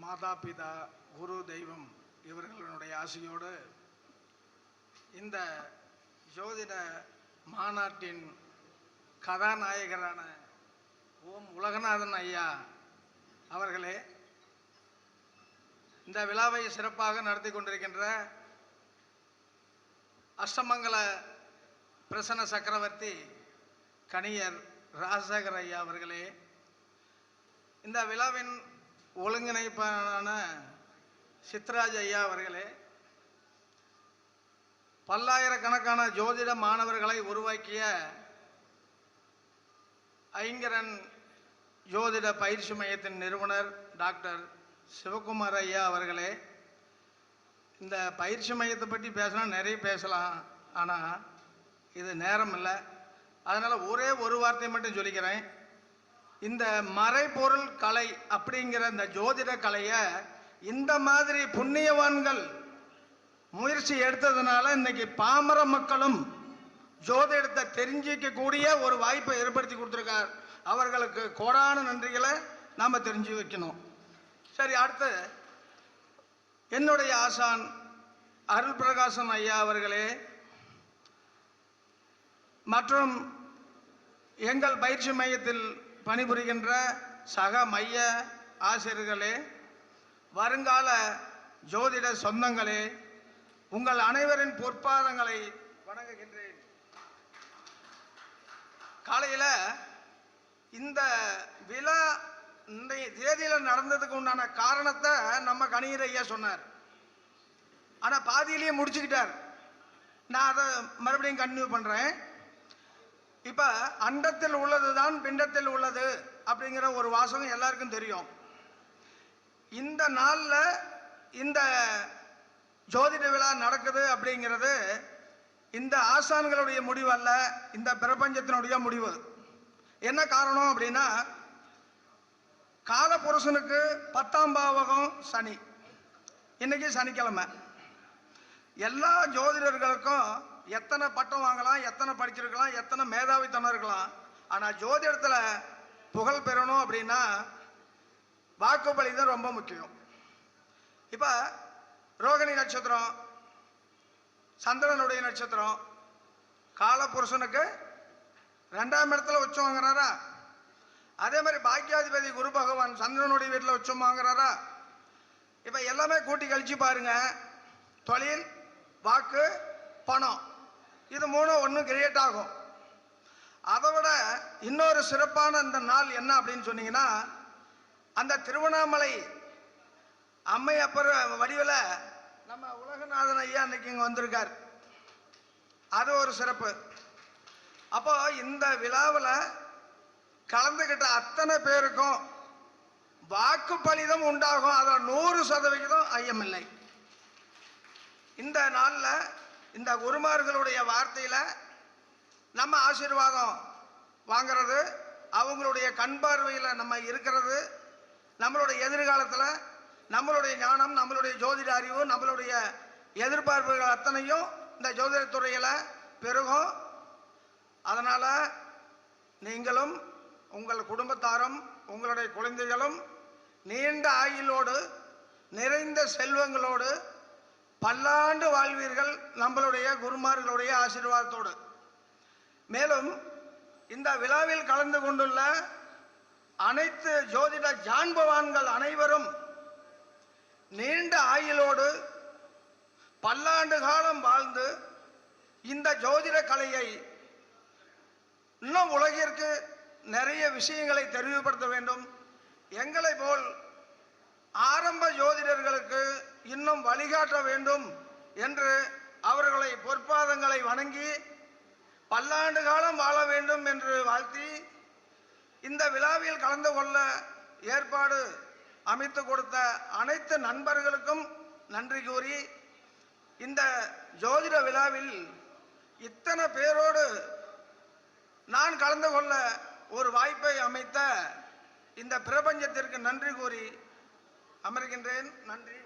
மாதா பிதா குரு தெய்வம் இவர்களுடைய ஆசையோடு இந்த ஜோதிட மாநாட்டின் கதாநாயகரான ஓம் உலகநாதன் ஐயா அவர்களே, இந்த விழாவை சிறப்பாக நடத்தி கொண்டிருக்கின்ற அஷ்டமங்கல பிரசன்ன சக்கரவர்த்தி கணியர் ராஜசேகர் ஐயா அவர்களே, இந்த விழாவின் ஒருங்கிணைப்பான சித்ராஜ் ஐயா அவர்களே, பல்லாயிரக்கணக்கான ஜோதிட மாணவர்களை உருவாக்கிய ஐங்கரன் ஜோதிட பயிற்சி மையத்தின் நிறுவனர் டாக்டர் சிவகுமார் ஐயா அவர்களே, இந்த பயிற்சி மையத்தை பற்றி பேசினா நிறைய பேசலாம், ஆனால் இது நேரம் இல்லை. அதனால் ஒரே ஒரு வார்த்தை மட்டும் சொல்லிக்கிறேன். இந்த மறைபொருள் கலை அப்படிங்கிற இந்த ஜோதிட கலையை இந்த மாதிரி புண்ணியவான்கள் முயற்சி எடுத்ததுனால இன்னைக்கு பாமர மக்களும் ஜோதிடத்தை தெரிஞ்சிக்கக்கூடிய ஒரு வாய்ப்பை ஏற்படுத்தி கொடுத்துருக்கார். அவர்களுக்கு கோடான நன்றிகளை நாம் தெரிஞ்சு வைக்கணும். சரி, அடுத்து என்னுடைய ஆசான் அருள் பிரகாசன் ஐயா அவர்களே மற்றும் எங்கள் பயிற்சி மையத்தில் பணிபுரிகின்ற சக மைய ஆசிரியர்களே, வருங்கால ஜோதிட சொந்தங்களே, உங்கள் அனைவரின் பொற்பாதங்களை வணங்குகின்றேன். காலையில் இந்த விழா இன்றைய தேதியில் நடந்ததுக்கு உண்டான காரணத்தை நம்ம கணியர் ஐயா சொன்னார். ஆனால் பாதியிலேயே முடிச்சுக்கிட்டார். நான் அதை மறுபடியும் கன்டினியூ பண்ணுறேன். இப்போ அண்டத்தில் உள்ளது தான் பிண்டத்தில் உள்ளது அப்படிங்கிற ஒரு வாசகம் எல்லாருக்கும் தெரியும். இந்த நாளில் இந்த ஜோதிட விழா நடக்குது அப்படிங்கிறது இந்த ஆசான்களுடைய முடிவு அல்ல, இந்த பிரபஞ்சத்தினுடைய முடிவு. என்ன காரணம் அப்படின்னா, காலபுருஷனுக்கு 10ஆம் பாவகம் சனி. இன்னைக்கு சனிக்கிழமை. எல்லா ஜோதிடர்களுக்கும் எத்தனை பட்டம் வாங்கலாம், எத்தனை படிச்சிருக்கலாம், எத்தனை மேதாவித்தனம் இருக்கலாம், ஆனால் ஜோதிடத்தில் புகழ் பெறணும் அப்படின்னா வாக்குப்பலி தான் ரொம்ப முக்கியம். இப்போ ரோகிணி நட்சத்திரம், சந்திரனுடைய நட்சத்திரம், காலபுருஷனுக்கு 2ஆம் இடத்துல உச்சம் வாங்குறாரா? அதே மாதிரி பாக்கியாதிபதி குரு பகவான் சந்திரனுடைய வீட்டில் உச்சம் வாங்குறாரா? இப்போ எல்லாமே கூட்டி கழிச்சு பாருங்க. தொழில், வாக்கு, பணம், இது மூணும் ஒன்று கிரியேட் ஆகும். அதை விட இன்னொரு சிறப்பான இந்த நாள் என்ன அப்படின்னு சொன்னீங்கன்னா, அந்த திருவண்ணாமலை அம்மையப்பர் வடிவில் நம்ம உலகநாதன் ஐயா அன்னைக்கு இங்கே வந்திருக்கார். அது ஒரு சிறப்பு. அப்போ இந்த விழாவில் கலந்துக்கிட்ட அத்தனை பேருக்கும் வாக்கு பலிதம் உண்டாகும். அதில் 100% ஐயமில்லை. இந்த நாளில் இந்த குருமார்களுடைய வார்த்தையில் நம்ம ஆசீர்வாதம் வாங்கிறது, அவங்களுடைய கண் பார்வையில் நம்ம இருக்கிறது, நம்மளுடைய எதிர்காலத்தில் நம்மளுடைய ஞானம், நம்மளுடைய ஜோதிட அறிவு, நம்மளுடைய எதிர்பார்ப்புகள் அத்தனையும் இந்த ஜோதிடத்துறையில் பெருகும். அதனால் நீங்களும் உங்கள் குடும்பத்தாரும் உங்களுடைய குழந்தைகளும் நீண்ட ஆயுளோடு நிறைந்த செல்வங்களோடு பல்லாண்டு வாழ்வீர்கள், நம்மளுடைய குருமார்களுடைய ஆசீர்வாதத்தோடு. மேலும் இந்த விழாவில் கலந்து கொண்டுள்ள அனைத்து ஜோதிட ஜான்பவான்கள் அனைவரும் நீண்ட ஆயுளோடு பல்லாண்டு காலம் வாழ்ந்து இந்த ஜோதிட கலையை இன்னும் உலகிற்கு நிறைய விஷயங்களை தெரிவுபடுத்த வேண்டும். எங்களை போல் ஆரம்ப ஜோதிடர்களுக்கு இன்னும் வழிகாட்ட வேண்டும் என்று அவர்களை பொற்பாதங்களை வணங்கி பல்லாண்டு காலம் வாழ வேண்டும் என்று வாழ்த்தி, இந்த விழாவில் கலந்து கொள்ள ஏற்பாடு அமைத்து கொடுத்த அனைத்து நண்பர்களுக்கும் நன்றி கூறி, இந்த ஜோதிட விழாவில் இத்தனை பேரோடு நான் கலந்து கொள்ள ஒரு வாய்ப்பை அமைத்த இந்த பிரபஞ்சத்திற்கு நன்றி கூறி அமர்கின்றேன். நன்றி.